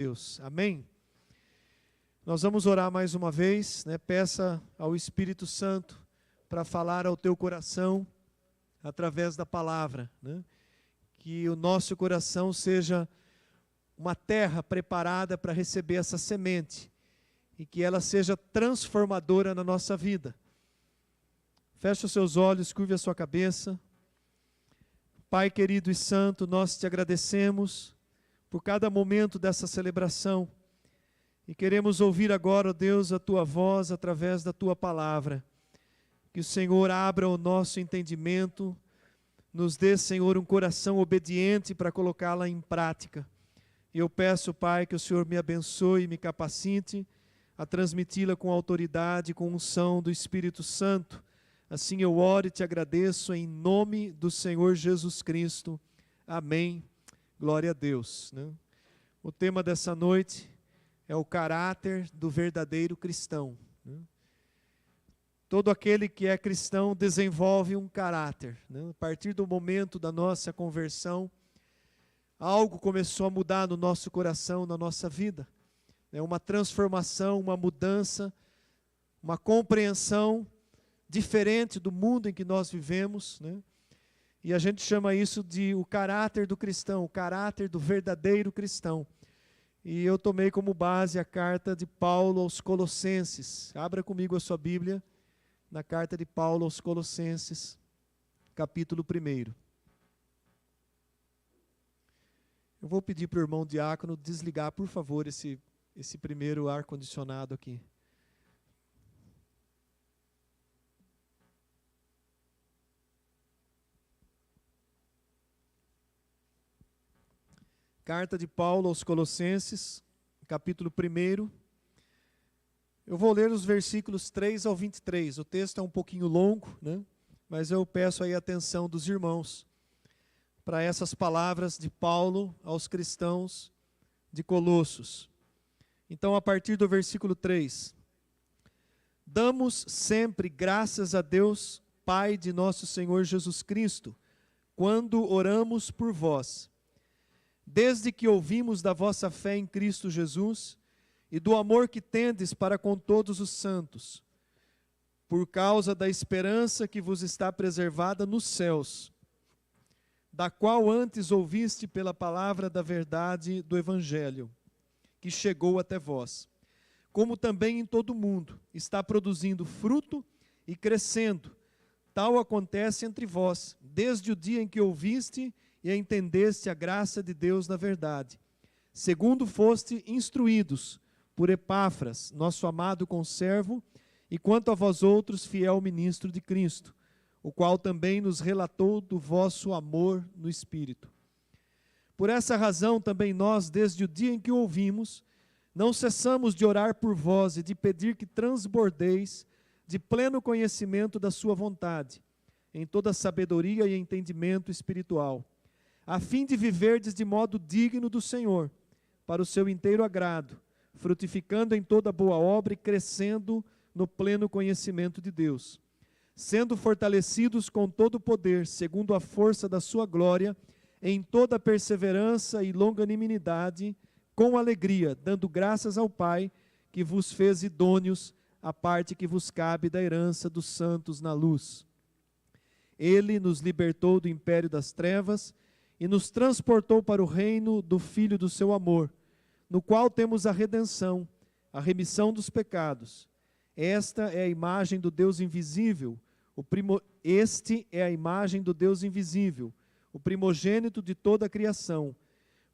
Deus. Amém? Nós vamos orar mais uma vez, né? Peça ao Espírito Santo para falar ao teu coração através da palavra, né? Que o nosso coração seja uma terra preparada para receber essa semente e que ela seja transformadora na nossa vida. Feche os seus olhos, curve a sua cabeça. Pai querido e santo, nós te agradecemos por cada momento dessa celebração. E queremos ouvir agora, ó Deus, a Tua voz através da Tua palavra. Que o Senhor abra o nosso entendimento, nos dê, Senhor, um coração obediente para colocá-la em prática. E eu peço, Pai, que o Senhor me abençoe e me capacite a transmiti-la com autoridade, com unção do Espírito Santo. Assim eu oro e te agradeço em nome do Senhor Jesus Cristo. Amém. Glória a Deus, né? O tema dessa noite é o caráter do verdadeiro cristão, né? Todo aquele que é cristão desenvolve um caráter, né? A partir do momento da nossa conversão, algo começou a mudar no nosso coração, na nossa vida. É uma transformação, uma mudança, uma compreensão diferente do mundo em que nós vivemos, né? E a gente chama isso de o caráter do cristão, o caráter do verdadeiro cristão. E eu tomei como base a carta de Paulo aos Colossenses. Abra comigo a sua Bíblia, na carta de Paulo aos Colossenses, capítulo 1. Eu vou pedir para o irmão diácono desligar, por favor, esse primeiro ar-condicionado aqui. Carta de Paulo aos Colossenses, capítulo 1. Eu vou ler os versículos 3 ao 23. O texto é um pouquinho longo, né? Mas eu peço aí a atenção dos irmãos para essas palavras de Paulo aos cristãos de Colossos. Então, a partir do versículo 3. Damos sempre graças a Deus, Pai de nosso Senhor Jesus Cristo, quando oramos por vós. Desde que ouvimos da vossa fé em Cristo Jesus e do amor que tendes para com todos os santos, por causa da esperança que vos está preservada nos céus, da qual antes ouviste pela palavra da verdade do Evangelho, que chegou até vós, como também em todo o mundo está produzindo fruto e crescendo. Tal acontece entre vós, desde o dia em que ouviste e entendeste a graça de Deus na verdade, segundo foste instruídos por Epáfras, nosso amado conservo, e quanto a vós outros, fiel ministro de Cristo, o qual também nos relatou do vosso amor no Espírito. Por essa razão também nós, desde o dia em que o ouvimos, não cessamos de orar por vós e de pedir que transbordeis de pleno conhecimento da sua vontade, em toda sabedoria e entendimento espiritual, a fim de viverdes de modo digno do Senhor, para o seu inteiro agrado, frutificando em toda boa obra e crescendo no pleno conhecimento de Deus, sendo fortalecidos com todo o poder, segundo a força da sua glória, em toda perseverança e longanimidade, com alegria, dando graças ao Pai, que vos fez idôneos à parte que vos cabe da herança dos santos na luz. Ele nos libertou do império das trevas e nos transportou para o reino do Filho do seu amor, no qual temos a redenção, a remissão dos pecados. Esta é a imagem do Deus invisível, Este é a imagem do Deus invisível, o primogênito de toda a criação,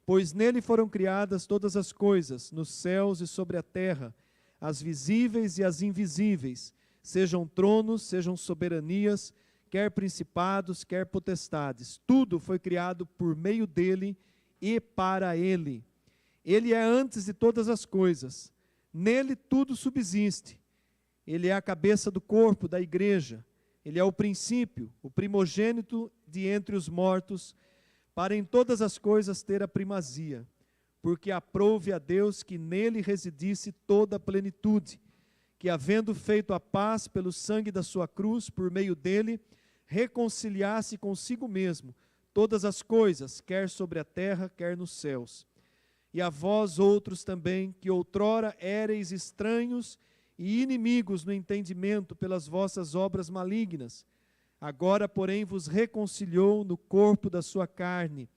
pois nele foram criadas todas as coisas, nos céus e sobre a terra, as visíveis e as invisíveis, sejam tronos, sejam soberanias, quer principados, quer potestades. Tudo foi criado por meio dele e para ele. Ele é antes de todas as coisas. Nele tudo subsiste. Ele é a cabeça do corpo, da igreja. Ele é o princípio, o primogênito de entre os mortos, para em todas as coisas ter a primazia, porque aprouve a Deus que nele residisse toda a plenitude, que havendo feito a paz pelo sangue da sua cruz, por meio dele, reconciliasse consigo mesmo todas as coisas, quer sobre a terra, quer nos céus. e a vós outros também, que outrora éreis estranhos e inimigos no entendimento pelas vossas obras malignas, agora, porém, vos reconciliou no corpo da sua carne,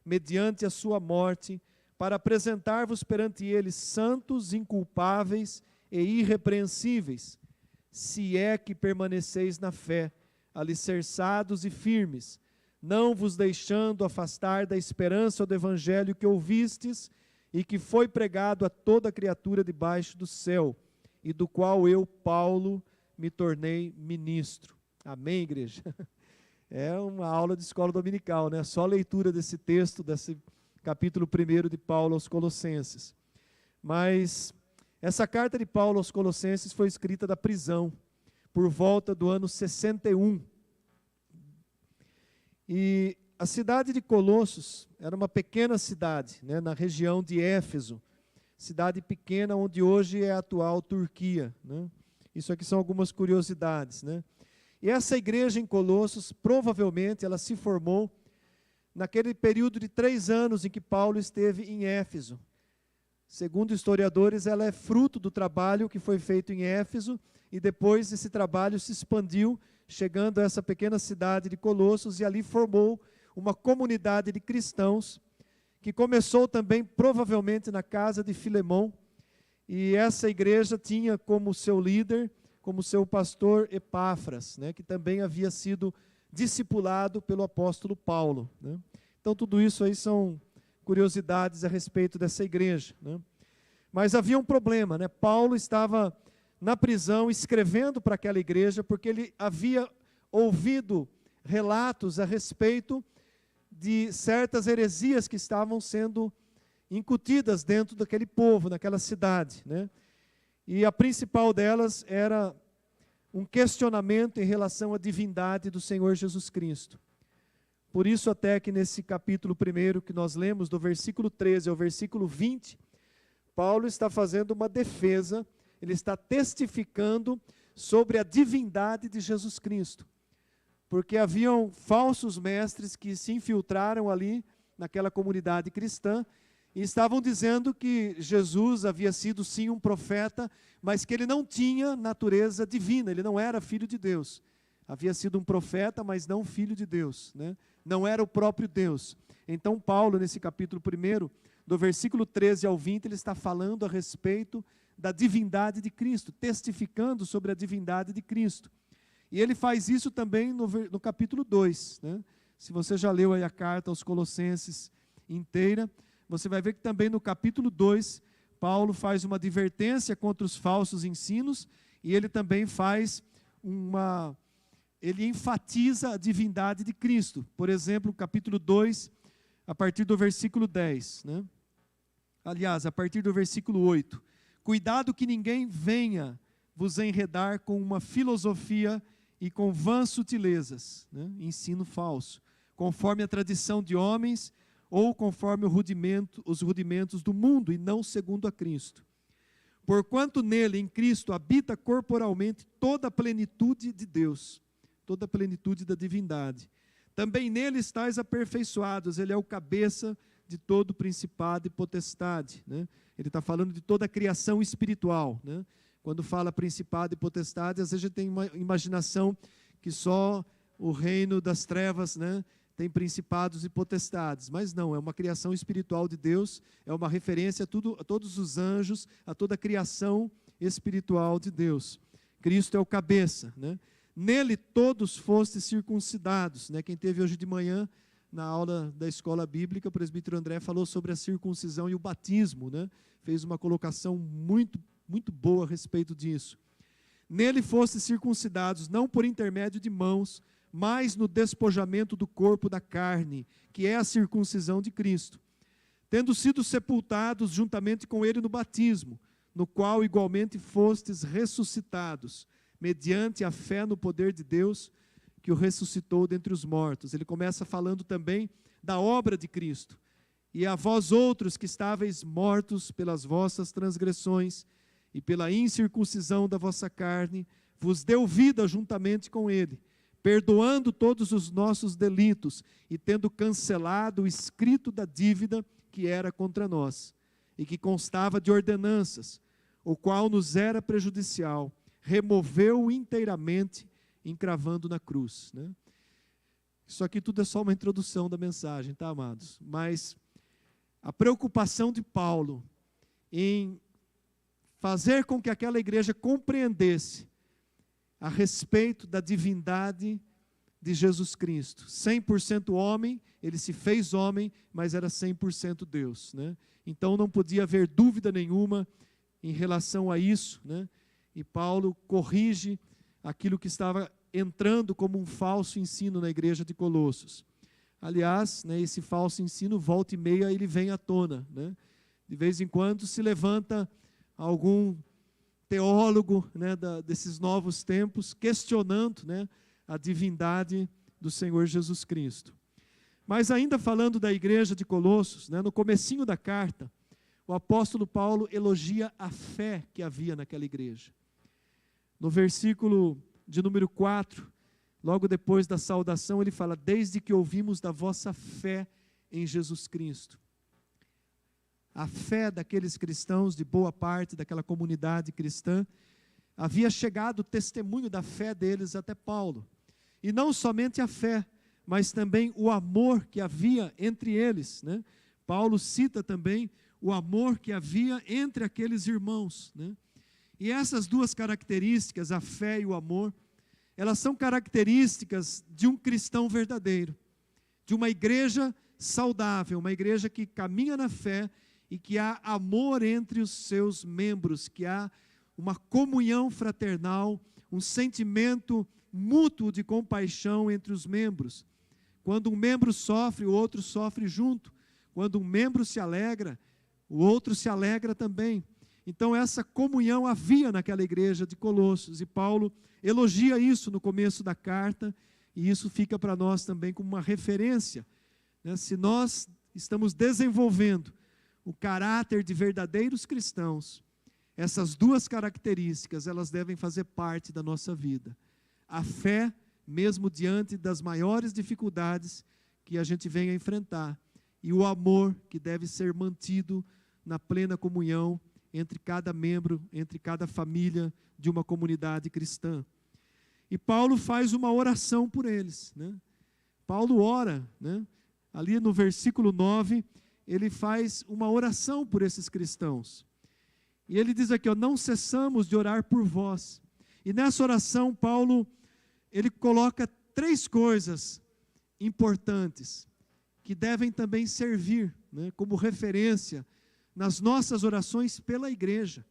mediante a sua morte, para apresentar-vos perante ele santos, inculpáveis e irrepreensíveis, se é que permaneceis na fé, alicerçados e firmes, não vos deixando afastar da esperança do evangelho que ouvistes e que foi pregado a toda criatura debaixo do céu, e do qual eu, Paulo, me tornei ministro. Amém, igreja? É uma aula de escola dominical, né? Só a leitura desse texto, desse capítulo 1 de Paulo aos Colossenses. Mas essa carta de Paulo aos Colossenses foi escrita da prisão, por volta do ano 61. E a cidade de Colossos era uma pequena cidade, né, na região de Éfeso, cidade pequena onde hoje é a atual Turquia, né? Isso aqui são algumas curiosidades, né? E essa igreja em Colossos, provavelmente, ela se formou naquele período de 3 anos em que Paulo esteve em Éfeso. Segundo historiadores, ela é fruto do trabalho que foi feito em Éfeso, e depois esse trabalho se expandiu, chegando a essa pequena cidade de Colossos, e ali formou uma comunidade de cristãos, que começou também, provavelmente, na casa de Filemão, e essa igreja tinha como seu líder, como seu pastor Epáfras, né, que também havia sido discipulado pelo apóstolo Paulo, né? Então tudo isso aí são curiosidades a respeito dessa igreja, né? Mas havia um problema, né? Paulo estava na prisão escrevendo para aquela igreja porque ele havia ouvido relatos a respeito de certas heresias que estavam sendo incutidas dentro daquele povo, naquela cidade, né? E a principal delas era um questionamento em relação à divindade do Senhor Jesus Cristo. Por isso até que nesse capítulo 1 que nós lemos, do versículo 13 ao versículo 20, Paulo está fazendo uma defesa, ele está testificando sobre a divindade de Jesus Cristo. Porque haviam falsos mestres que se infiltraram ali naquela comunidade cristã, e estavam dizendo que Jesus havia sido sim um profeta, mas que ele não tinha natureza divina, ele não era filho de Deus. Havia sido um profeta, mas não filho de Deus, né? Não era o próprio Deus. Então Paulo, nesse capítulo 1, do versículo 13 ao 20, ele está falando a respeito da divindade de Cristo, testificando sobre a divindade de Cristo. E ele faz isso também no capítulo 2, né? Se você já leu aí a carta aos Colossenses inteira, você vai ver que também no capítulo 2, Paulo faz uma advertência contra os falsos ensinos, e ele também ele enfatiza a divindade de Cristo. Por exemplo, capítulo 2, a partir do versículo 10, né? Aliás, a partir do versículo 8. Cuidado que ninguém venha vos enredar com uma filosofia e com vãs sutilezas, né? Ensino falso, conforme a tradição de homens, ou conforme os rudimentos do mundo, e não segundo a Cristo. Porquanto nele, em Cristo, habita corporalmente toda a plenitude de Deus, toda a plenitude da divindade. Também nele estáis aperfeiçoados, ele é o cabeça de todo principado e potestade, né? Ele está falando de toda a criação espiritual, né? Quando fala principado e potestade, às vezes a gente tem uma imaginação que só o reino das trevas, né, tem principados e potestades, mas não, é uma criação espiritual de Deus, é uma referência a todos os anjos, a toda a criação espiritual de Deus. Cristo é o cabeça, né? Nele todos fostes circuncidados, né? Quem teve hoje de manhã, na aula da escola bíblica, o presbítero André falou sobre a circuncisão e o batismo, né? Fez uma colocação muito, muito boa a respeito disso. Nele fostes circuncidados, não por intermédio de mãos, mas no despojamento do corpo da carne, que é a circuncisão de Cristo, tendo sido sepultados juntamente com ele no batismo, no qual igualmente fostes ressuscitados, mediante a fé no poder de Deus, que o ressuscitou dentre os mortos. Ele começa falando também da obra de Cristo. E a vós outros que estáveis mortos pelas vossas transgressões e pela incircuncisão da vossa carne, vos deu vida juntamente com ele, perdoando todos os nossos delitos e tendo cancelado o escrito da dívida que era contra nós, e que constava de ordenanças, o qual nos era prejudicial, removeu inteiramente, encravando na cruz, né? Isso aqui tudo é só uma introdução da mensagem, tá, amados? Mas a preocupação de Paulo em fazer com que aquela igreja compreendesse a respeito da divindade de Jesus Cristo. 100% homem, ele se fez homem, mas era 100% Deus, né? Então não podia haver dúvida nenhuma em relação a isso, né? E Paulo corrige aquilo que estava entrando como um falso ensino na igreja de Colossos. Aliás, né, esse falso ensino, volta e meia, ele vem à tona, né? De vez em quando se levanta algum teólogo, né, desses novos tempos, questionando, né, a divindade do Senhor Jesus Cristo. Mas ainda falando da igreja de Colossos, né, no comecinho da carta, o apóstolo Paulo elogia a fé que havia naquela igreja. No versículo de número 4, logo depois da saudação, ele fala: desde que ouvimos da vossa fé em Jesus Cristo. A fé daqueles cristãos, de boa parte daquela comunidade cristã, havia chegado o testemunho da fé deles até Paulo. E não somente a fé, mas também o amor que havia entre eles, né? Paulo cita também o amor que havia entre aqueles irmãos, né? E essas duas características, a fé e o amor, elas são características de um cristão verdadeiro, de uma igreja saudável, uma igreja que caminha na fé e que há amor entre os seus membros, que há uma comunhão fraternal, um sentimento mútuo de compaixão entre os membros. Quando um membro sofre, o outro sofre junto. Quando um membro se alegra, o outro se alegra também. Então essa comunhão havia naquela igreja de Colossos, e Paulo elogia isso no começo da carta, e isso fica para nós também como uma referência, né? Se nós estamos desenvolvendo o caráter de verdadeiros cristãos, essas duas características, elas devem fazer parte da nossa vida. A fé, mesmo diante das maiores dificuldades que a gente vem a enfrentar, e o amor que deve ser mantido na plena comunhão entre cada membro, entre cada família de uma comunidade cristã. E Paulo faz uma oração por eles, né? Paulo ora, né? Ali no versículo 9, ele faz uma oração por esses cristãos. E ele diz aqui, ó: não cessamos de orar por vós. E nessa oração, Paulo, ele coloca 3 coisas importantes, que devem também servir, né, como referência nas nossas orações pela igreja.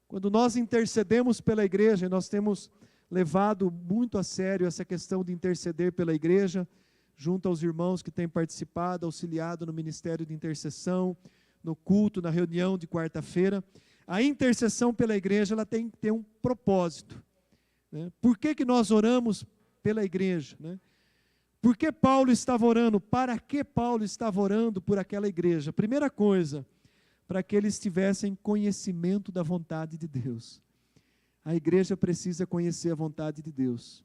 Quando nós intercedemos pela igreja, nós temos levado muito a sério essa questão de interceder pela igreja, junto aos irmãos que têm participado, auxiliado no ministério de intercessão, no culto, na reunião de quarta-feira. A intercessão pela igreja, ela tem que ter um propósito, né? Por que nós oramos pela igreja, né? Por que Paulo estava orando? Para que Paulo estava orando por aquela igreja? Primeira coisa, para que eles tivessem conhecimento da vontade de Deus. A igreja precisa conhecer a vontade de Deus.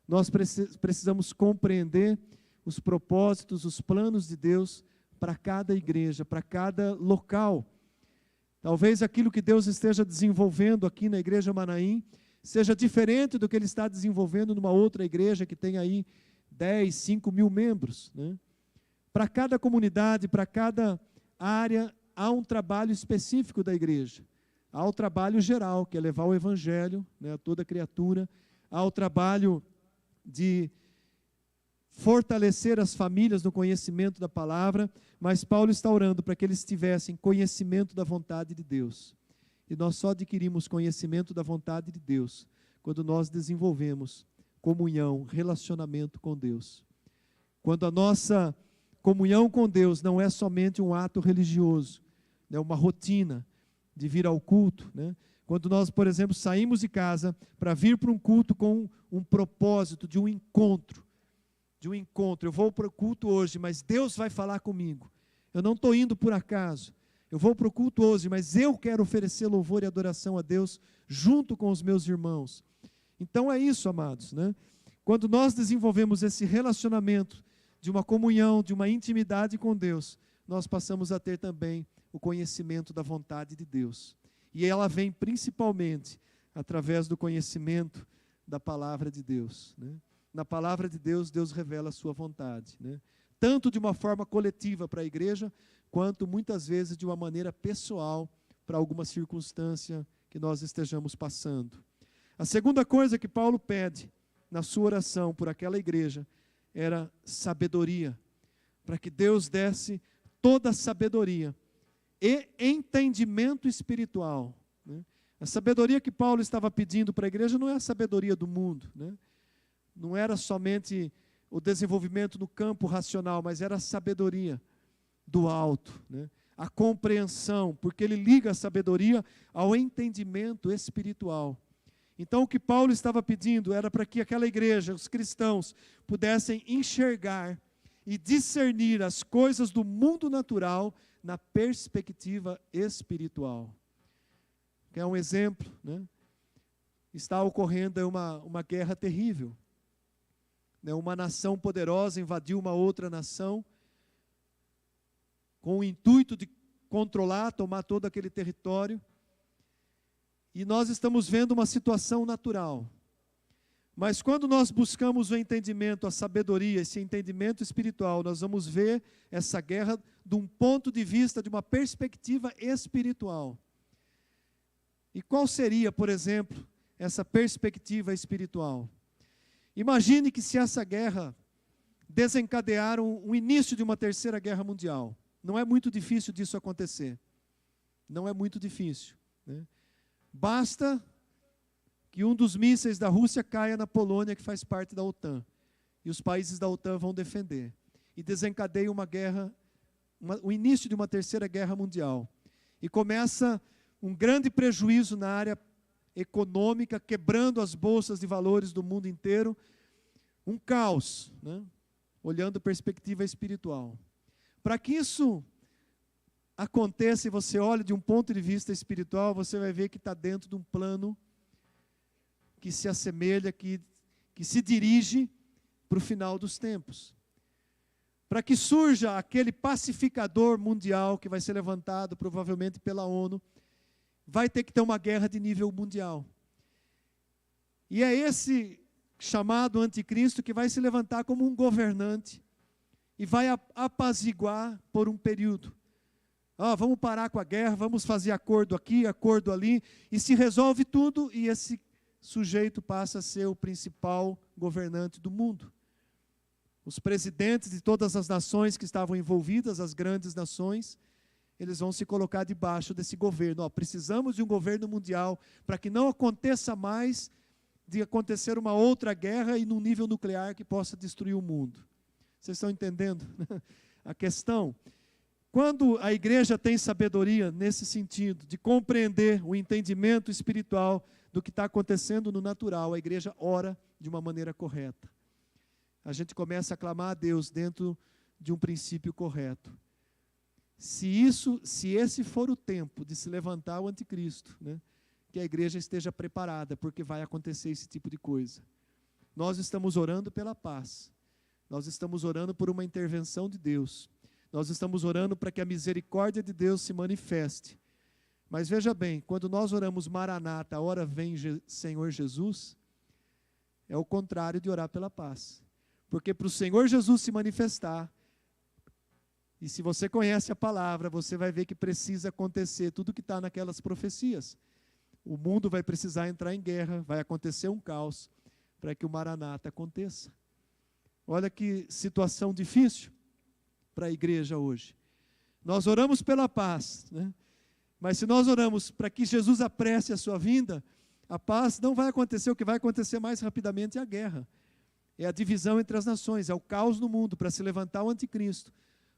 Nós precisamos compreender os propósitos, os planos de Deus para cada igreja, para cada local. Talvez aquilo que Deus esteja desenvolvendo aqui na igreja Manaim seja diferente do que Ele está desenvolvendo numa outra igreja que tem aí 10, 5 mil membros, né? Para cada comunidade, para cada área, há um trabalho específico da igreja. Há o trabalho geral, que é levar o evangelho, né, a toda criatura. Há o trabalho de fortalecer as famílias no conhecimento da palavra, mas Paulo está orando para que eles tivessem conhecimento da vontade de Deus. E nós só adquirimos conhecimento da vontade de Deus quando nós desenvolvemos comunhão, relacionamento com Deus. Quando a nossa comunhão com Deus não é somente um ato religioso, né, uma rotina de vir ao culto, né? Quando nós, por exemplo, saímos de casa para vir para um culto com um propósito de um encontro, eu vou para o culto hoje, mas Deus vai falar comigo, eu não estou indo por acaso, eu vou para o culto hoje, mas eu quero oferecer louvor e adoração a Deus junto com os meus irmãos. Então é isso, amados, né? Quando nós desenvolvemos esse relacionamento de uma comunhão, de uma intimidade com Deus, nós passamos a ter também o conhecimento da vontade de Deus. E ela vem principalmente através do conhecimento da palavra de Deus, né? Na palavra de Deus, Deus revela a sua vontade, né? Tanto de uma forma coletiva para a igreja, quanto muitas vezes de uma maneira pessoal para alguma circunstância que nós estejamos passando. A segunda coisa que Paulo pede na sua oração por aquela igreja era sabedoria, para que Deus desse toda a sabedoria e entendimento espiritual, né? A sabedoria que Paulo estava pedindo para a igreja não é a sabedoria do mundo, né? Não era somente o desenvolvimento no campo racional, mas era a sabedoria do alto, né? A compreensão, porque ele liga a sabedoria ao entendimento espiritual. Então o que Paulo estava pedindo era para que aquela igreja, os cristãos, pudessem enxergar e discernir as coisas do mundo natural na perspectiva espiritual. Que é um exemplo, né? Está ocorrendo uma guerra terrível, né? Uma nação poderosa invadiu uma outra nação com o intuito de controlar, tomar todo aquele território. E nós estamos vendo uma situação natural. Mas quando nós buscamos o entendimento, a sabedoria, esse entendimento espiritual, nós vamos ver essa guerra de um ponto de vista, de uma perspectiva espiritual. E qual seria, por exemplo, essa perspectiva espiritual? Imagine que se essa guerra desencadear o início de uma terceira guerra mundial. Não é muito difícil disso acontecer. Não é muito difícil, né? Basta que um dos mísseis da Rússia caia na Polônia, que faz parte da OTAN. E os países da OTAN vão defender. E desencadeia uma guerra, o início de uma terceira guerra mundial. E começa um grande prejuízo na área econômica, quebrando as bolsas de valores do mundo inteiro. Um caos, né? Olhando a perspectiva espiritual. Para que isso aconteça e você olhe de um ponto de vista espiritual, você vai ver que está dentro de um plano que se assemelha, que se dirige para o final dos tempos. Para que surja aquele pacificador mundial que vai ser levantado provavelmente pela ONU, vai ter que ter uma guerra de nível mundial. E é esse chamado anticristo que vai se levantar como um governante e vai apaziguar por um período. Vamos parar com a guerra, vamos fazer acordo aqui, acordo ali, e se resolve tudo e esse sujeito passa a ser o principal governante do mundo. Os presidentes de todas as nações que estavam envolvidas, as grandes nações, eles vão se colocar debaixo desse governo. Precisamos de um governo mundial para que não aconteça mais de acontecer uma outra guerra e num nível nuclear que possa destruir o mundo. Vocês estão entendendo a questão? Quando a igreja tem sabedoria nesse sentido, de compreender o entendimento espiritual do que está acontecendo no natural, a igreja ora de uma maneira correta. A gente começa a clamar a Deus dentro de um princípio correto. Se esse for o tempo de se levantar o anticristo, né, que a igreja esteja preparada, porque vai acontecer esse tipo de coisa. Nós estamos orando pela paz. Nós estamos orando por uma intervenção de Deus. Nós estamos orando para que a misericórdia de Deus se manifeste. Mas veja bem, quando nós oramos Maranata, a hora vem Senhor Jesus, é o contrário de orar pela paz. Porque para o Senhor Jesus se manifestar, e se você conhece a palavra, você vai ver que precisa acontecer tudo que está naquelas profecias. O mundo vai precisar entrar em guerra, vai acontecer um caos, para que o Maranata aconteça. Olha que situação difícil para a igreja hoje. Nós oramos pela paz, né? Mas se nós oramos para que Jesus apresse a sua vinda, a paz não vai acontecer. O que vai acontecer mais rapidamente é a guerra. É a divisão entre as nações, é o caos no mundo, para se levantar o anticristo,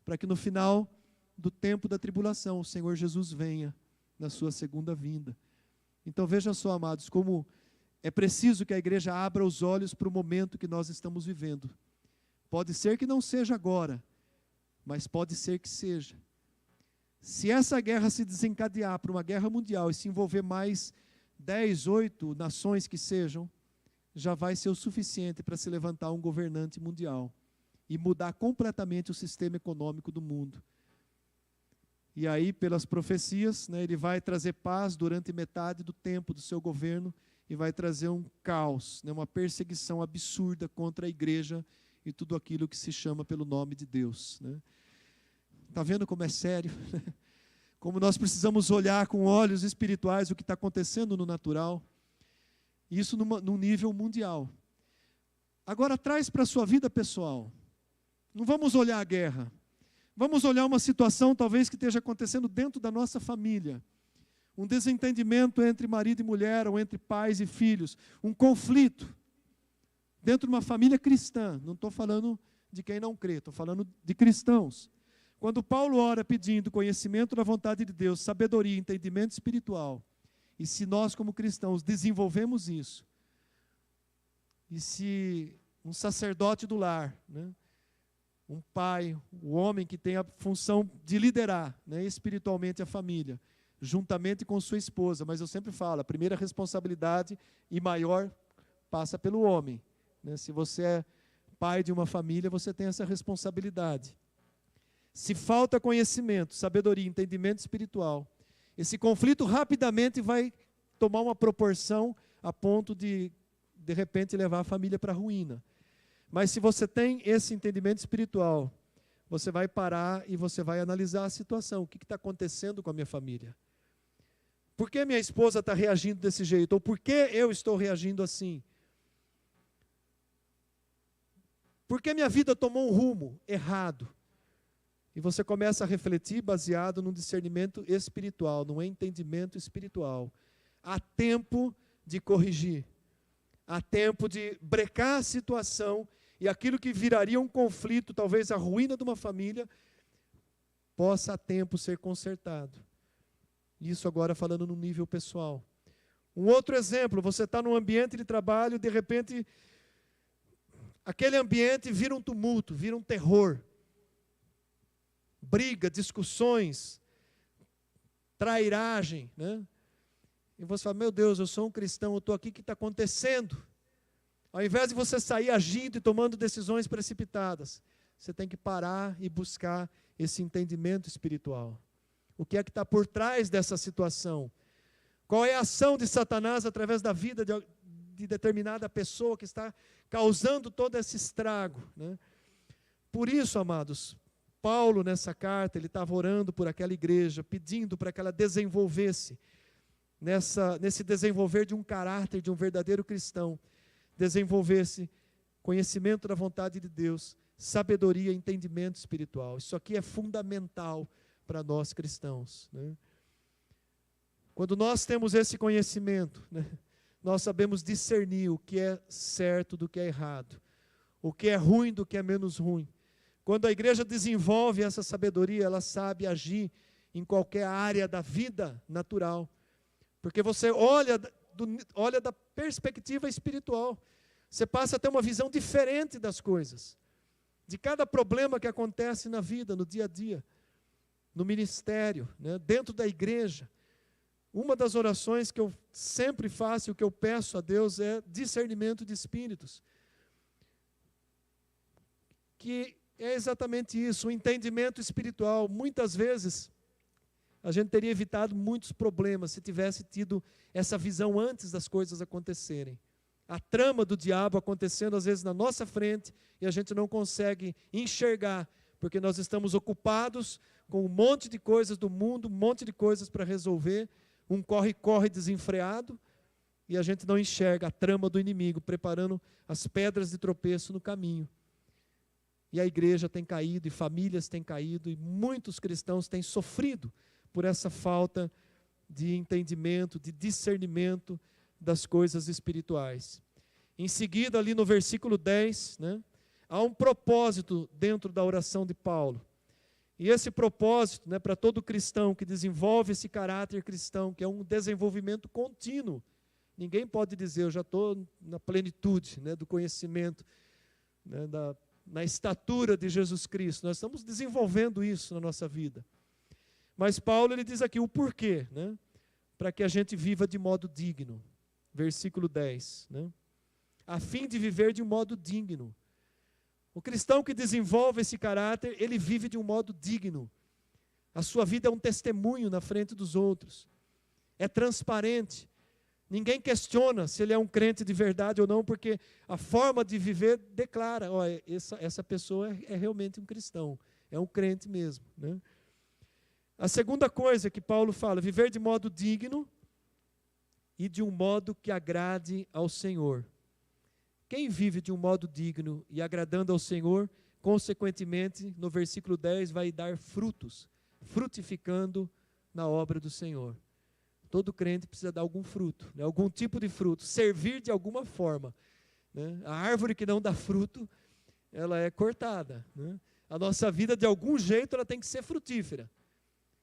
para que no final do tempo da tribulação o Senhor Jesus venha na sua segunda vinda. Então veja só, amados, como é preciso que a igreja abra os olhos para o momento que nós estamos vivendo. Pode ser que não seja agora, mas pode ser que seja. Se essa guerra se desencadear para uma guerra mundial e se envolver mais 10, 8 nações que sejam, já vai ser o suficiente para se levantar um governante mundial e mudar completamente o sistema econômico do mundo. E aí, pelas profecias, né, ele vai trazer paz durante metade do tempo do seu governo e vai trazer um caos, né, uma perseguição absurda contra a igreja e tudo aquilo que se chama pelo nome de Deus. Está vendo como é sério? Como nós precisamos olhar com olhos espirituais o que está acontecendo no natural. Isso num nível mundial. Agora traz para a sua vida pessoal. Não vamos olhar a guerra. Vamos olhar uma situação talvez que esteja acontecendo dentro da nossa família. Um desentendimento entre marido e mulher, ou entre pais e filhos. Um conflito dentro de uma família cristã. Não estou falando de quem não crê, estou falando de cristãos. Quando Paulo ora pedindo conhecimento da vontade de Deus, sabedoria, entendimento espiritual, e se nós como cristãos desenvolvemos isso, e se um sacerdote do lar, né, um pai, o homem que tem a função de liderar, né, espiritualmente a família, juntamente com sua esposa, mas eu sempre falo, a primeira responsabilidade e maior passa pelo homem. Né? Se você é pai de uma família, você tem essa responsabilidade. Se falta conhecimento, sabedoria, entendimento espiritual, esse conflito rapidamente vai tomar uma proporção a ponto de repente, levar a família para a ruína. Mas se você tem esse entendimento espiritual, você vai parar e você vai analisar a situação. O que está acontecendo com a minha família? Por que minha esposa está reagindo desse jeito? Ou por que eu estou reagindo assim? Por que minha vida tomou um rumo errado? E você começa a refletir baseado num discernimento espiritual, num entendimento espiritual. Há tempo de corrigir. Há tempo de brecar a situação e aquilo que viraria um conflito, talvez a ruína de uma família, possa a tempo ser consertado. Isso agora falando no nível pessoal. Um outro exemplo, você está num ambiente de trabalho, de repente, aquele ambiente vira um tumulto, vira um terror. Briga, discussões, trairagem, né? E você fala, meu Deus, eu sou um cristão, eu estou aqui, o que está acontecendo? Ao invés de você sair agindo e tomando decisões precipitadas, você tem que parar e buscar esse entendimento espiritual. O que é que está por trás dessa situação? Qual é a ação de Satanás através da vida de determinada pessoa que está causando todo esse estrago, né? Por isso, amados, Paulo nessa carta, ele estava orando por aquela igreja, pedindo para que ela desenvolvesse, nesse desenvolver de um caráter de um verdadeiro cristão, desenvolvesse conhecimento da vontade de Deus, sabedoria, entendimento espiritual. Isso aqui é fundamental para nós cristãos, né? Quando nós temos esse conhecimento, né, nós sabemos discernir o que é certo do que é errado, o que é ruim do que é menos ruim. Quando a igreja desenvolve essa sabedoria, ela sabe agir em qualquer área da vida natural. Porque você olha da perspectiva espiritual. Você passa a ter uma visão diferente das coisas. De cada problema que acontece na vida, no dia a dia. No ministério, né, dentro da igreja. Uma das orações que eu sempre faço, e o que eu peço a Deus é discernimento de espíritos. Que é exatamente isso, o entendimento espiritual. Muitas vezes, a gente teria evitado muitos problemas se tivesse tido essa visão antes das coisas acontecerem. A trama do diabo acontecendo às vezes na nossa frente e a gente não consegue enxergar, porque nós estamos ocupados com um monte de coisas do mundo, um monte de coisas para resolver, um corre-corre desenfreado, e a gente não enxerga a trama do inimigo, preparando as pedras de tropeço no caminho. E a igreja tem caído, e famílias têm caído, e muitos cristãos têm sofrido por essa falta de entendimento, de discernimento das coisas espirituais. Em seguida, ali no versículo 10, né, há um propósito dentro da oração de Paulo. E esse propósito, né, para todo cristão que desenvolve esse caráter cristão, que é um desenvolvimento contínuo. Ninguém pode dizer, eu já estou na plenitude, né, do conhecimento, né, na estatura de Jesus Cristo. Nós estamos desenvolvendo isso na nossa vida. Mas Paulo, ele diz aqui o porquê, né? Para que a gente viva de modo digno. Versículo 10, né? A fim de viver de um modo digno. O cristão que desenvolve esse caráter, ele vive de um modo digno. A sua vida é um testemunho na frente dos outros. É transparente. Ninguém questiona se ele é um crente de verdade ou não, porque a forma de viver declara, ó, essa pessoa é realmente um cristão, é um crente mesmo, né? A segunda coisa que Paulo fala, viver de modo digno e de um modo que agrade ao Senhor. Quem vive de um modo digno e agradando ao Senhor, consequentemente, no versículo 10, vai dar frutos, frutificando na obra do Senhor. Todo crente precisa dar algum fruto, né? Algum tipo de fruto, servir de alguma forma, né? A árvore que não dá fruto, ela é cortada, né? A nossa vida, de algum jeito, ela tem que ser frutífera.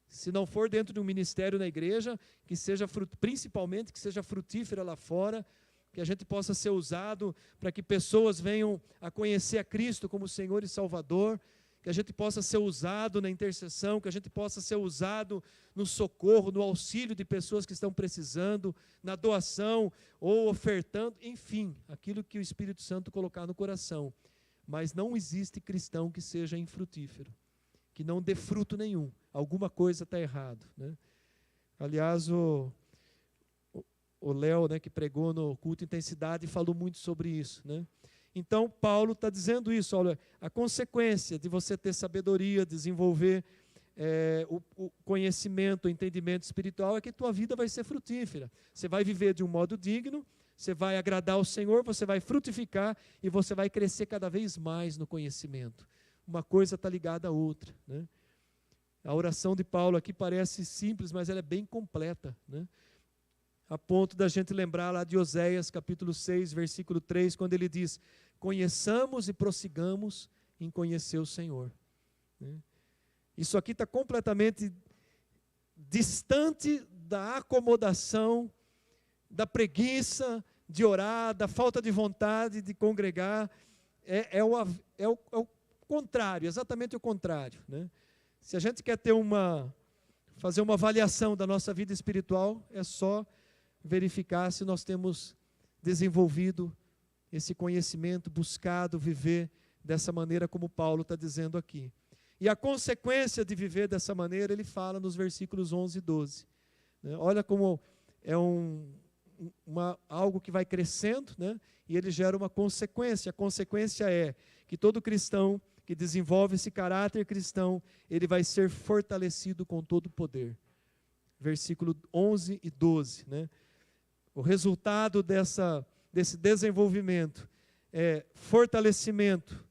Se não for dentro de um ministério na igreja, que seja principalmente que seja frutífera lá fora, que a gente possa ser usado para que pessoas venham a conhecer a Cristo como Senhor e Salvador, que a gente possa ser usado na intercessão, que a gente possa ser usado no socorro, no auxílio de pessoas que estão precisando, na doação ou ofertando, enfim, aquilo que o Espírito Santo colocar no coração. Mas não existe cristão que seja infrutífero, que não dê fruto nenhum. Alguma coisa está errado, né? Aliás, o Léo, né, que pregou no culto Intensidade, falou muito sobre isso, né? Então, Paulo está dizendo isso, olha, a consequência de você ter sabedoria, desenvolver o conhecimento, o entendimento espiritual, é que tua vida vai ser frutífera. Você vai viver de um modo digno, você vai agradar ao Senhor, você vai frutificar e você vai crescer cada vez mais no conhecimento. Uma coisa está ligada à outra, né? A oração de Paulo aqui parece simples, mas ela é bem completa, né? A ponto da gente lembrar lá de Oséias, capítulo 6, versículo 3, quando ele diz, conheçamos e prossigamos em conhecer o Senhor, né? Isso aqui está completamente distante da acomodação, da preguiça de orar, da falta de vontade de congregar. É o contrário, exatamente o contrário, né? Se a gente quer fazer uma avaliação da nossa vida espiritual, é só verificar se nós temos desenvolvido esse conhecimento, buscado viver dessa maneira como Paulo está dizendo aqui. E a consequência de viver dessa maneira, ele fala nos versículos 11 e 12. Né? Olha como é algo que vai crescendo, né? E ele gera uma consequência. A consequência é que todo cristão que desenvolve esse caráter cristão, ele vai ser fortalecido com todo o poder. Versículo 11 e 12, né? O resultado desse desenvolvimento é fortalecimento,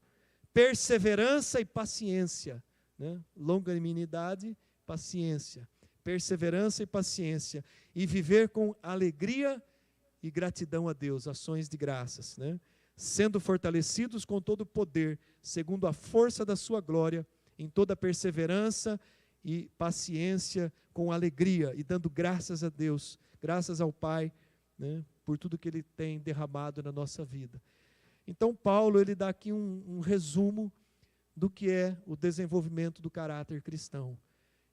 perseverança e paciência, né? Longanimidade, paciência, perseverança e paciência, e viver com alegria e gratidão a Deus, ações de graças, né? Sendo fortalecidos com todo o poder, segundo a força da sua glória, em toda perseverança e paciência, com alegria, e dando graças a Deus, graças ao Pai, né, por tudo que Ele tem derramado na nossa vida. Então Paulo, ele dá aqui um resumo do que é o desenvolvimento do caráter cristão.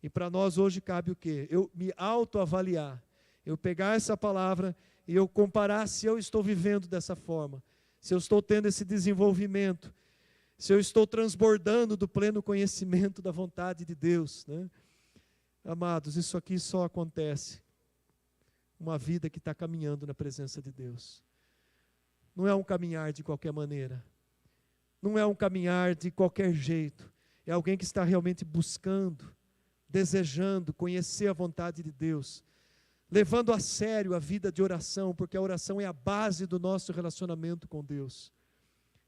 E para nós hoje cabe o quê? Eu me autoavaliar, eu pegar essa palavra e eu comparar se eu estou vivendo dessa forma, se eu estou tendo esse desenvolvimento, se eu estou transbordando do pleno conhecimento da vontade de Deus, né? Amados, isso aqui só acontece uma vida que está caminhando na presença de Deus. Não é um caminhar de qualquer maneira, não é um caminhar de qualquer jeito, é alguém que está realmente buscando, desejando conhecer a vontade de Deus, levando a sério a vida de oração, porque a oração é a base do nosso relacionamento com Deus.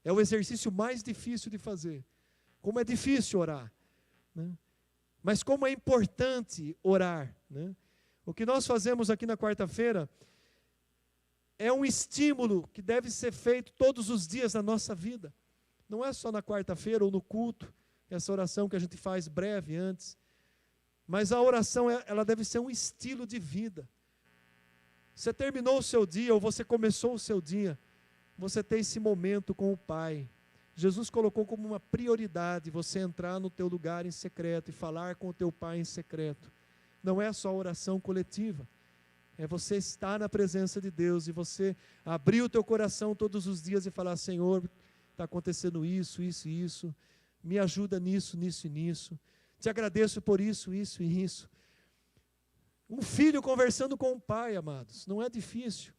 É o exercício mais difícil de fazer. Como é difícil orar, né? Mas como é importante orar, né? O que nós fazemos aqui na quarta-feira é um estímulo que deve ser feito todos os dias da nossa vida. Não é só na quarta-feira ou no culto, essa oração que a gente faz breve antes. Mas a oração, ela deve ser um estilo de vida. Você terminou o seu dia, ou você começou o seu dia, você tem esse momento com o Pai. Jesus colocou como uma prioridade você entrar no teu lugar em secreto e falar com o teu Pai em secreto. Não é só oração coletiva, é você estar na presença de Deus e você abrir o teu coração todos os dias e falar, Senhor, está acontecendo isso, isso e isso, me ajuda nisso, nisso e nisso. Te agradeço por isso, isso e isso. Um filho conversando com o pai, amados, não é difícil,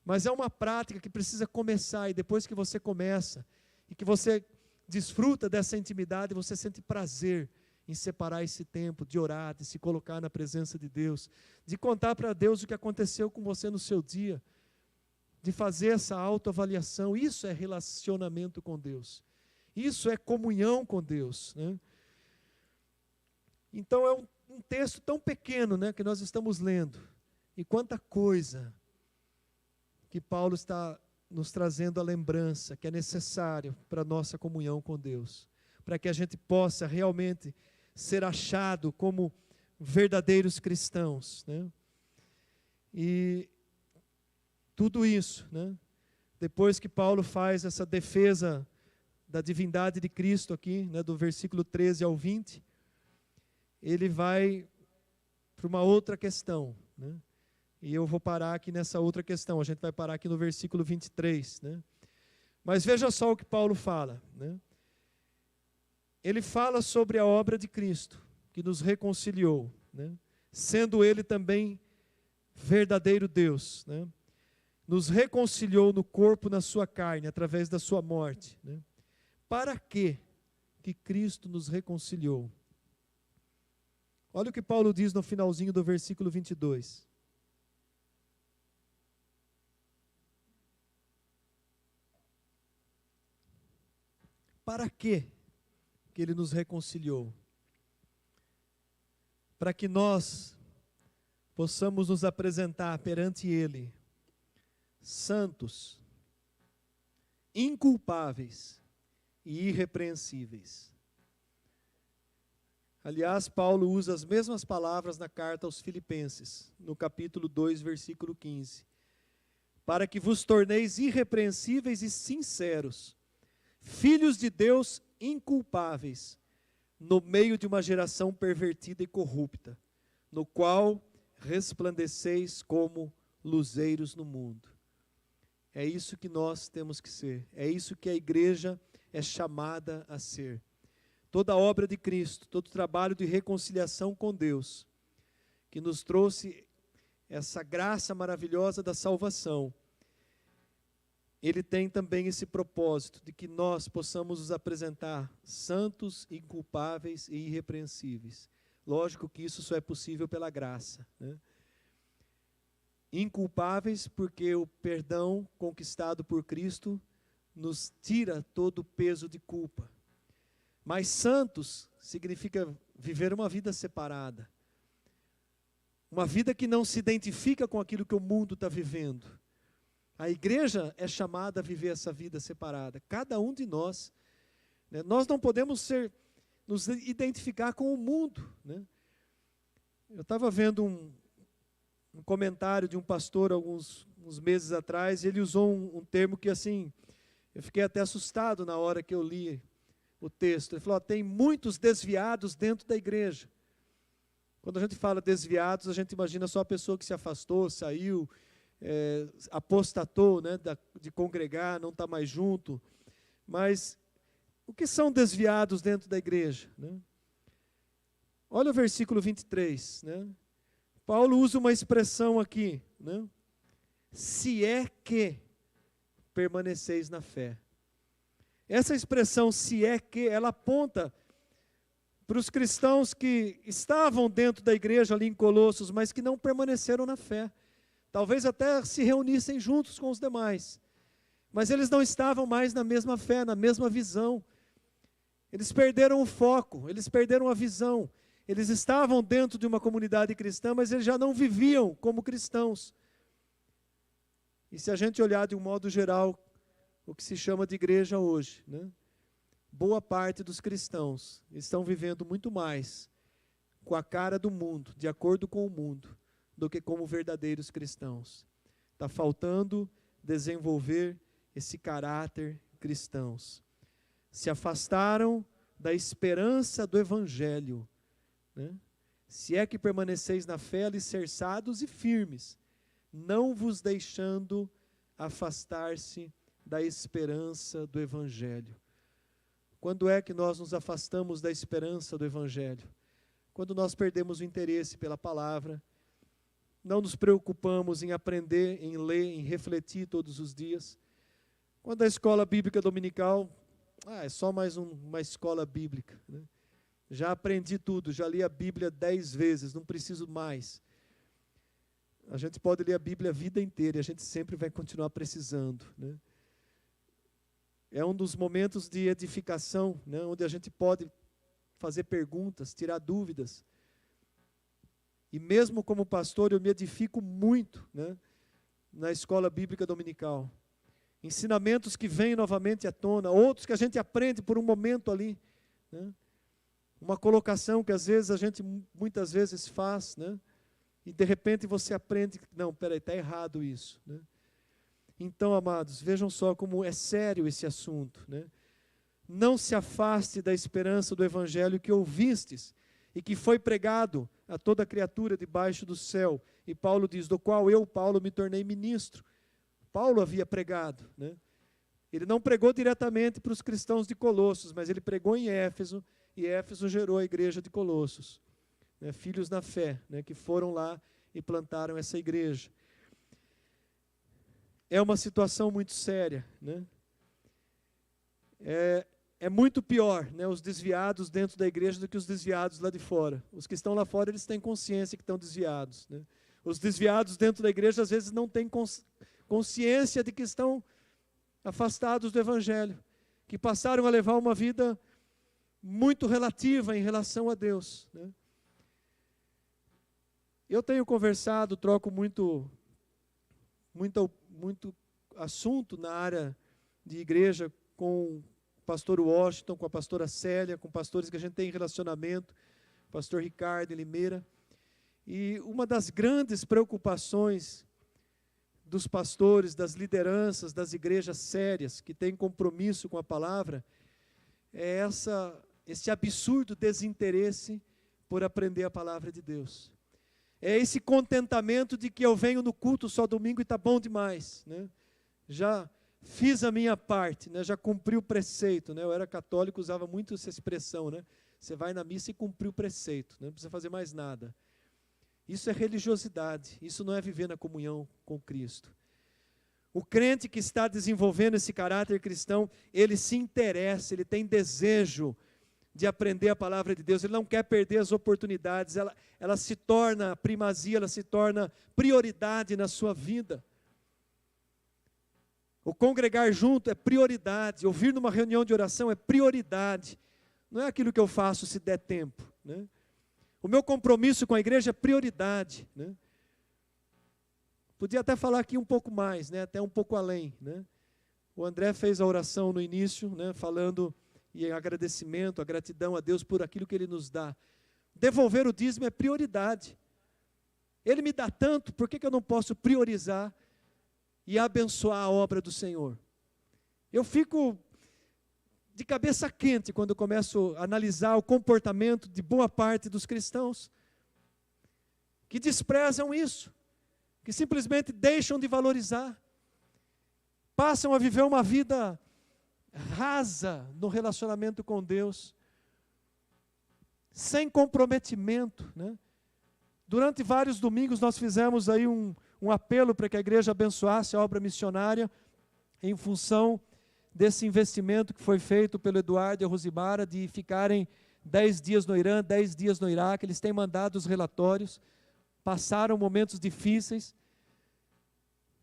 mas é uma prática que precisa começar, e depois que você começa, e que você desfruta dessa intimidade, você sente prazer em separar esse tempo, de orar, de se colocar na presença de Deus, de contar para Deus o que aconteceu com você no seu dia, de fazer essa autoavaliação. Isso é relacionamento com Deus, isso é comunhão com Deus, né? Então é um texto tão pequeno, né, que nós estamos lendo, e quanta coisa que Paulo está nos trazendo a lembrança que é necessário para a nossa comunhão com Deus, para que a gente possa realmente ser achado como verdadeiros cristãos, né? E tudo isso, né, depois que Paulo faz essa defesa da divindade de Cristo aqui, né, do versículo 13 ao 20, ele vai para uma outra questão, né? E eu vou parar aqui nessa outra questão, a gente vai parar aqui no versículo 23, né? Mas veja só o que Paulo fala, né? Ele fala sobre a obra de Cristo, que nos reconciliou, né? Sendo Ele também verdadeiro Deus, né? Nos reconciliou no corpo, na sua carne, através da sua morte, né? Para quê que Cristo nos reconciliou? Olha o que Paulo diz no finalzinho do versículo 22. Para quê que Ele nos reconciliou? Para que nós possamos nos apresentar perante Ele, santos, inculpáveis e irrepreensíveis. Aliás, Paulo usa as mesmas palavras na carta aos Filipenses, no capítulo 2, versículo 15. Para que vos torneis irrepreensíveis e sinceros, filhos de Deus inculpáveis, no meio de uma geração pervertida e corrupta, no qual resplandeceis como luzeiros no mundo. É isso que nós temos que ser, é isso que a igreja é chamada a ser. Toda a obra de Cristo, todo o trabalho de reconciliação com Deus, que nos trouxe essa graça maravilhosa da salvação, ele tem também esse propósito de que nós possamos nos apresentar santos, inculpáveis e irrepreensíveis. Lógico que isso só é possível pela graça, né? Inculpáveis porque o perdão conquistado por Cristo nos tira todo o peso de culpa. Mas santos significa viver uma vida separada. Uma vida que não se identifica com aquilo que o mundo está vivendo. A igreja é chamada a viver essa vida separada. Cada um de nós, né? Nós não podemos nos identificar com o mundo, né? Eu estava vendo um comentário de um pastor uns meses atrás, e ele usou um termo que assim, eu fiquei até assustado na hora que eu li o texto. Ele falou, tem muitos desviados dentro da igreja. Quando a gente fala desviados, a gente imagina só a pessoa que se afastou, saiu, apostatou, né, de congregar, não está mais junto. Mas o que são desviados dentro da igreja, né? Olha o versículo 23, né? Paulo usa uma expressão aqui, né? Se é que permaneceis na fé. Essa expressão, se é que, ela aponta para os cristãos que estavam dentro da igreja ali em Colossos, mas que não permaneceram na fé. Talvez até se reunissem juntos com os demais, mas eles não estavam mais na mesma fé, na mesma visão. Eles perderam o foco, eles perderam a visão. Eles estavam dentro de uma comunidade cristã, mas eles já não viviam como cristãos. E se a gente olhar de um modo geral, o que se chama de igreja hoje, né? Boa parte dos cristãos estão vivendo muito mais com a cara do mundo, de acordo com o mundo, do que como verdadeiros cristãos. Está faltando desenvolver esse caráter cristãos. Se afastaram da esperança do Evangelho, né? Se é que permaneceis na fé, alicerçados e firmes, não vos deixando afastar-se da esperança do Evangelho. Quando é que nós nos afastamos da esperança do Evangelho? Quando nós perdemos o interesse pela palavra, não nos preocupamos em aprender, em ler, em refletir todos os dias. Quando a escola bíblica dominical, é só mais uma escola bíblica, né? Já aprendi tudo, já li a Bíblia 10 vezes, não preciso mais. A gente pode ler a Bíblia a vida inteira e a gente sempre vai continuar precisando, né? É um dos momentos de edificação, né, onde a gente pode fazer perguntas, tirar dúvidas. E mesmo como pastor, eu me edifico muito, né, na escola bíblica dominical. Ensinamentos que vêm novamente à tona, outros que a gente aprende por um momento ali, né? Uma colocação que às vezes a gente muitas vezes faz, né? E de repente você aprende, não, peraí, está errado isso, né? Então, amados, vejam só como é sério esse assunto, né? Não se afaste da esperança do Evangelho que ouvistes e que foi pregado a toda criatura debaixo do céu. E Paulo diz, do qual eu, Paulo, me tornei ministro. Paulo havia pregado, né? Ele não pregou diretamente para os cristãos de Colossos, mas ele pregou em Éfeso, e Éfeso gerou a igreja de Colossos, né? Filhos na fé, né? Que foram lá e plantaram essa igreja. É uma situação muito séria, né? É muito pior, né, os desviados dentro da igreja do que os desviados lá de fora. Os que estão lá fora, eles têm consciência que estão desviados, né? Os desviados dentro da igreja, às vezes, não têm consciência de que estão afastados do Evangelho, que passaram a levar uma vida muito relativa em relação a Deus, né? Eu tenho conversado, troco muito assunto na área de igreja com o pastor Washington, com a pastora Célia, com pastores que a gente tem relacionamento, pastor Ricardo em Limeira. E uma das grandes preocupações dos pastores, das lideranças, das igrejas sérias, que têm compromisso com a palavra, é esse absurdo desinteresse por aprender a palavra de Deus. É esse contentamento de que eu venho no culto só domingo e está bom demais, né? Já fiz a minha parte, né? Já cumpri o preceito, né? Eu era católico, usava muito essa expressão, né? Você vai na missa e cumpriu o preceito, né? Não precisa fazer mais nada. Isso é religiosidade, isso não é viver na comunhão com Cristo. O crente que está desenvolvendo esse caráter cristão, ele se interessa, ele tem desejo de aprender a palavra de Deus, ele não quer perder as oportunidades, ela se torna primazia, ela se torna prioridade na sua vida. O congregar junto é prioridade, ouvir numa reunião de oração é prioridade, não é aquilo que eu faço se der tempo, né? O meu compromisso com a igreja é prioridade, né? Podia até falar aqui um pouco mais, né? Até um pouco além, né? O André fez a oração no início, né? Falando em agradecimento, a gratidão a Deus por aquilo que Ele nos dá. Devolver o dízimo é prioridade. Ele me dá tanto, por que eu não posso priorizar e abençoar a obra do Senhor? Eu fico de cabeça quente quando eu começo a analisar o comportamento de boa parte dos cristãos, que desprezam isso, que simplesmente deixam de valorizar, passam a viver uma vida rasa no relacionamento com Deus, sem comprometimento, né? Durante vários domingos nós fizemos aí um apelo para que a igreja abençoasse a obra missionária, em função desse investimento que foi feito pelo Eduardo e a Rosimara, de ficarem 10 dias no Irã, 10 dias no Iraque. Eles têm mandado os relatórios, passaram momentos difíceis.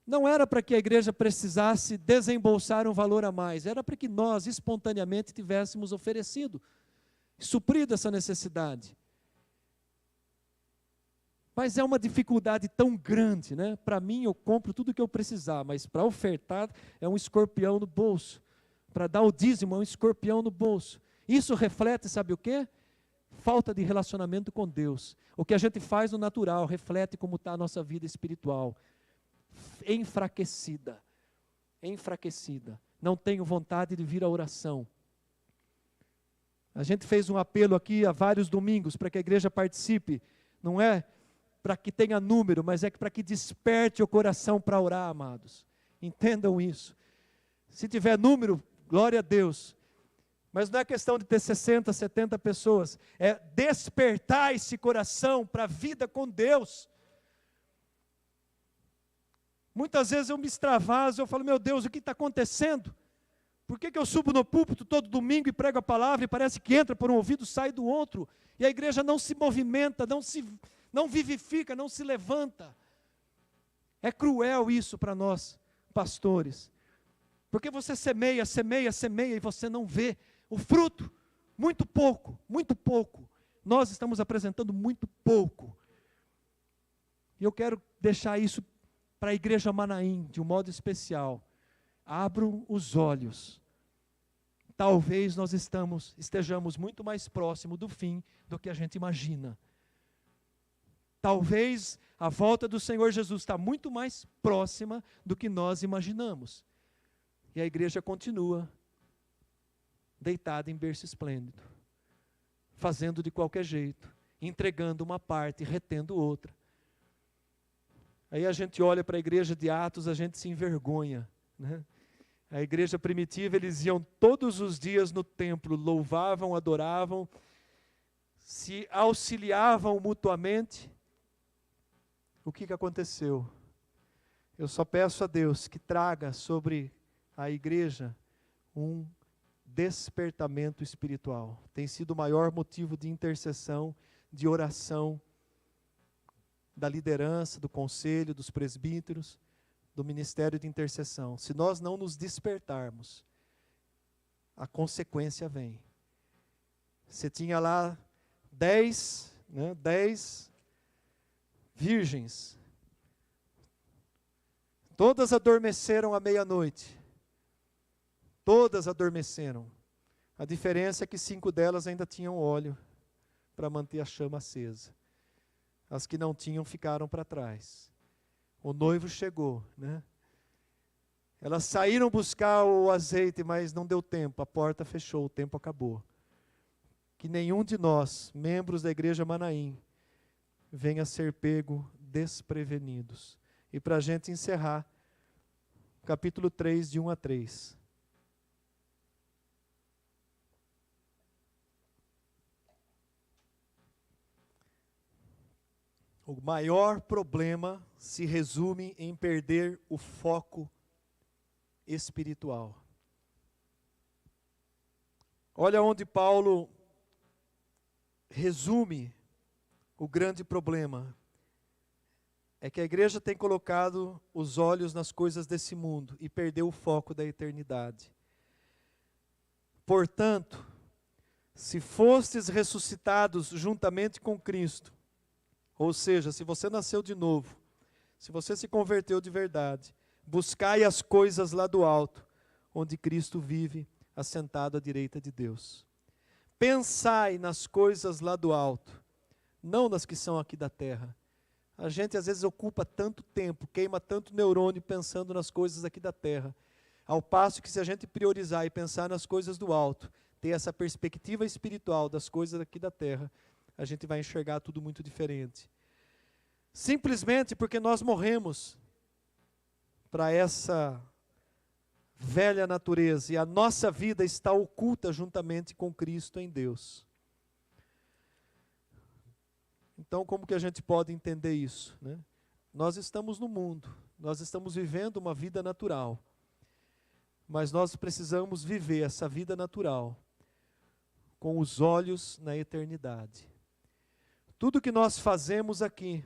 Não era para que a igreja precisasse desembolsar um valor a mais, era para que nós espontaneamente tivéssemos oferecido, suprido essa necessidade. Mas é uma dificuldade tão grande, né? Para mim, eu compro tudo o que eu precisar, mas para ofertar é um escorpião no bolso. Para dar o dízimo é um escorpião no bolso. Isso reflete, sabe o quê? Falta de relacionamento com Deus. O que a gente faz no natural reflete como está a nossa vida espiritual. Enfraquecida. Enfraquecida. Não tenho vontade de vir à oração. A gente fez um apelo aqui há vários domingos para que a igreja participe. Não é para que tenha número, mas é para que desperte o coração para orar, amados. Entendam isso. Se tiver número, glória a Deus. Mas não é questão de ter 60, 70 pessoas. É despertar esse coração para a vida com Deus. Muitas vezes eu me extravaso, eu falo, meu Deus, o que está acontecendo? Por que eu subo no púlpito todo domingo e prego a palavra e parece que entra por um ouvido e sai do outro? E a igreja não se movimenta, não vivifica, não se levanta. É cruel isso para nós, pastores. Porque você semeia, semeia, semeia e você não vê o fruto. Muito pouco, muito pouco. Nós estamos apresentando muito pouco. E eu quero deixar isso para a igreja Manaim, de um modo especial. Abram os olhos. Talvez nós estejamos muito mais próximo do fim do que a gente imagina. Talvez a volta do Senhor Jesus está muito mais próxima do que nós imaginamos. E a igreja continua deitada em berço esplêndido, fazendo de qualquer jeito, entregando uma parte e retendo outra. Aí a gente olha para a igreja de Atos, a gente se envergonha, né? A igreja primitiva, eles iam todos os dias no templo, louvavam, adoravam, se auxiliavam mutuamente. O que aconteceu? Eu só peço a Deus que traga sobre a igreja um despertamento espiritual. Tem sido o maior motivo de intercessão, de oração, da liderança, do conselho, dos presbíteros, do ministério de intercessão. Se nós não nos despertarmos, a consequência vem. Você tinha lá 10 virgens. Todas adormeceram à meia-noite. Todas adormeceram. A diferença é que 5 delas ainda tinham óleo para manter a chama acesa. As que não tinham ficaram para trás. O noivo chegou, né? Elas saíram buscar o azeite, mas não deu tempo, a porta fechou, o tempo acabou. Que nenhum de nós, membros da igreja Manaim, venha a ser pego desprevenidos. E para a gente encerrar, capítulo 3, de 1 a 3. O maior problema se resume em perder o foco espiritual. Olha onde Paulo resume o grande problema. É que a igreja tem colocado os olhos nas coisas desse mundo e perdeu o foco da eternidade. Portanto, se fostes ressuscitados juntamente com Cristo, ou seja, se você nasceu de novo, se você se converteu de verdade, buscai as coisas lá do alto, onde Cristo vive, assentado à direita de Deus. Pensai nas coisas lá do alto, não nas que são aqui da terra. A gente às vezes ocupa tanto tempo, queima tanto neurônio pensando nas coisas aqui da terra, ao passo que se a gente priorizar e pensar nas coisas do alto, ter essa perspectiva espiritual das coisas aqui da terra, a gente vai enxergar tudo muito diferente. Simplesmente porque nós morremos para essa velha natureza e a nossa vida está oculta juntamente com Cristo em Deus. Então, como que a gente pode entender isso, né? Nós estamos no mundo, nós estamos vivendo uma vida natural, mas nós precisamos viver essa vida natural com os olhos na eternidade. Tudo que nós fazemos aqui,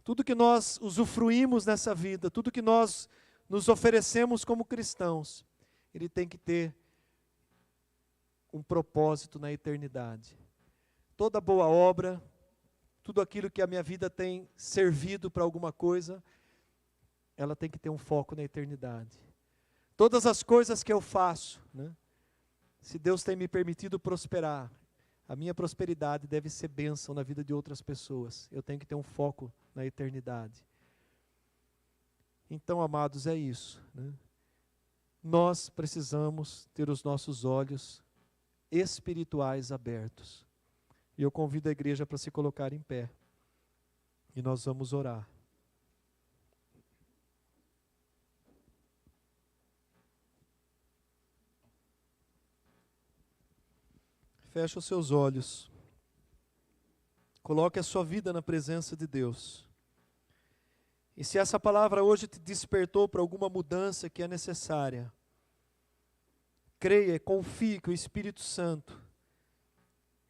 tudo que nós usufruímos nessa vida, tudo que nós nos oferecemos como cristãos, ele tem que ter um propósito na eternidade. Toda boa obra, tudo aquilo que a minha vida tem servido para alguma coisa, ela tem que ter um foco na eternidade. Todas as coisas que eu faço, né? Se Deus tem me permitido prosperar, a minha prosperidade deve ser bênção na vida de outras pessoas. Eu tenho que ter um foco na eternidade. Então, amados, é isso, né? Nós precisamos ter os nossos olhos espirituais abertos. E eu convido a igreja para se colocar em pé. E nós vamos orar. Feche os seus olhos. Coloque a sua vida na presença de Deus. E se essa palavra hoje te despertou para alguma mudança que é necessária, creia e confie que o Espírito Santo,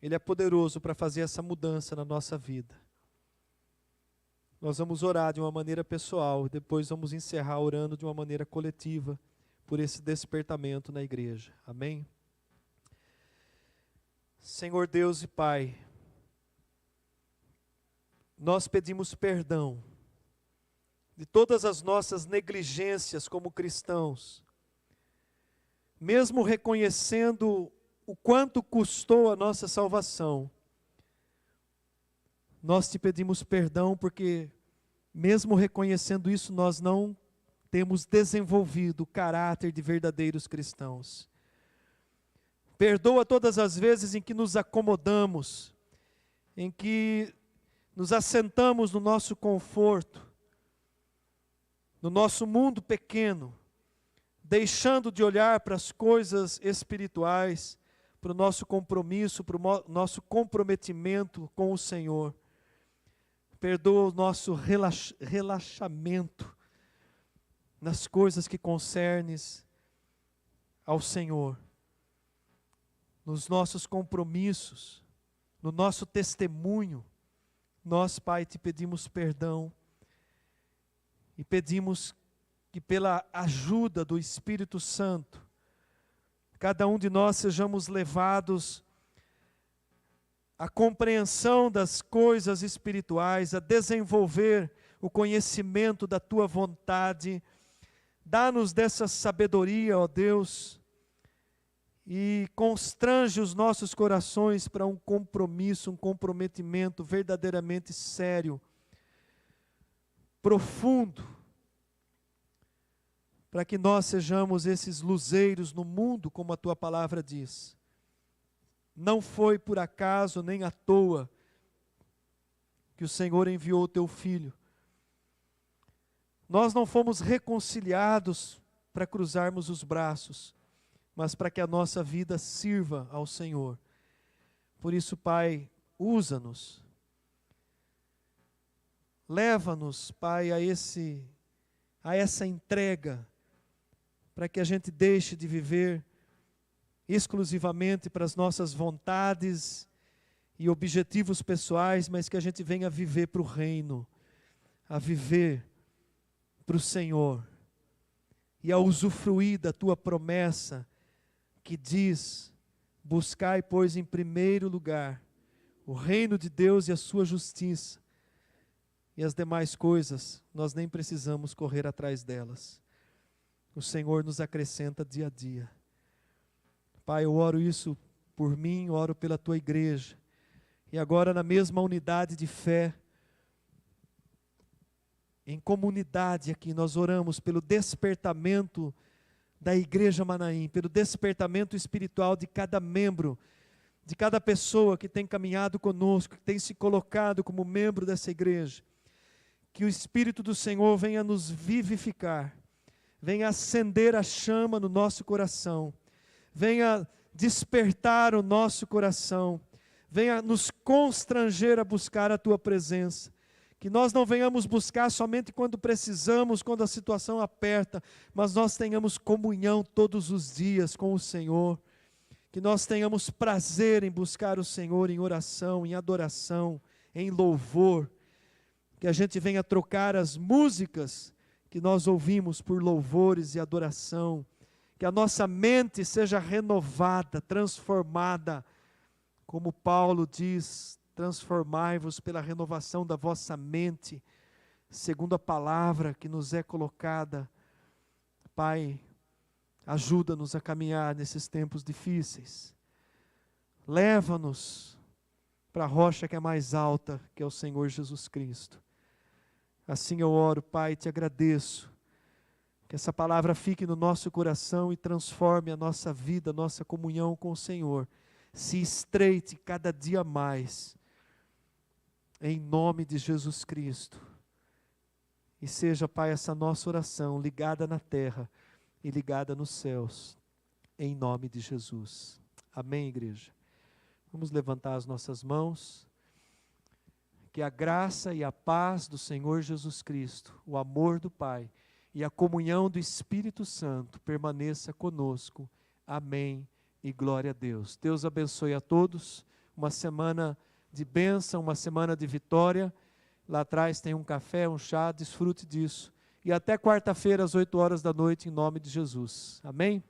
Ele é poderoso para fazer essa mudança na nossa vida. Nós vamos orar de uma maneira pessoal e depois vamos encerrar orando de uma maneira coletiva por esse despertamento na igreja. Amém? Senhor Deus e Pai, nós pedimos perdão de todas as nossas negligências como cristãos, mesmo reconhecendo o quanto custou a nossa salvação. Nós te pedimos perdão porque, mesmo reconhecendo isso, nós não temos desenvolvido o caráter de verdadeiros cristãos. Perdoa todas as vezes em que nos acomodamos, em que nos assentamos no nosso conforto, no nosso mundo pequeno, deixando de olhar para as coisas espirituais, para o nosso compromisso, para o nosso comprometimento com o Senhor. Perdoa o nosso relaxamento nas coisas que concernes ao Senhor, nos nossos compromissos, no nosso testemunho. Nós, Pai, te pedimos perdão e pedimos que pela ajuda do Espírito Santo, cada um de nós sejamos levados à compreensão das coisas espirituais, a desenvolver o conhecimento da Tua vontade. Dá-nos dessa sabedoria, ó Deus, e constrange os nossos corações para um compromisso, um comprometimento verdadeiramente sério, profundo, para que nós sejamos esses luzeiros no mundo, como a Tua palavra diz. Não foi por acaso nem à toa que o Senhor enviou o Teu Filho. Nós não fomos reconciliados para cruzarmos os braços, mas para que a nossa vida sirva ao Senhor. Por isso, Pai, usa-nos. Leva-nos, Pai, a essa entrega, para que a gente deixe de viver exclusivamente para as nossas vontades e objetivos pessoais, mas que a gente venha viver para o reino, a viver para o Senhor, e a usufruir da Tua promessa, que diz: buscai, pois, em primeiro lugar o reino de Deus e a sua justiça, e as demais coisas nós nem precisamos correr atrás delas. O Senhor nos acrescenta dia a dia. Pai, eu oro isso por mim, oro pela Tua igreja, e agora na mesma unidade de fé, em comunidade aqui, nós oramos pelo despertamento da Igreja Manaim, pelo despertamento espiritual de cada membro, de cada pessoa que tem caminhado conosco, que tem se colocado como membro dessa igreja. Que o Espírito do Senhor venha nos vivificar, venha acender a chama no nosso coração, venha despertar o nosso coração, venha nos constranger a buscar a Tua presença. Que nós não venhamos buscar somente quando precisamos, quando a situação aperta, mas nós tenhamos comunhão todos os dias com o Senhor. Que nós tenhamos prazer em buscar o Senhor em oração, em adoração, em louvor. Que a gente venha trocar as músicas que nós ouvimos por louvores e adoração. Que a nossa mente seja renovada, transformada, como Paulo diz: transformai-vos pela renovação da vossa mente, segundo a palavra que nos é colocada. Pai, ajuda-nos a caminhar nesses tempos difíceis. Leva-nos para a rocha que é mais alta, que é o Senhor Jesus Cristo. Assim eu oro, Pai, te agradeço. Que essa palavra fique no nosso coração e transforme a nossa vida, a nossa comunhão com o Senhor. Se estreite cada dia mais. Em nome de Jesus Cristo. E seja, Pai, essa nossa oração ligada na terra e ligada nos céus. Em nome de Jesus. Amém, igreja? Vamos levantar as nossas mãos. Que a graça e a paz do Senhor Jesus Cristo, o amor do Pai e a comunhão do Espírito Santo permaneça conosco. Amém e glória a Deus. Deus abençoe a todos. Uma semana de bênção, uma semana de vitória. Lá atrás tem um café, um chá, desfrute disso. E até quarta-feira às 8 horas da noite, em nome de Jesus. Amém?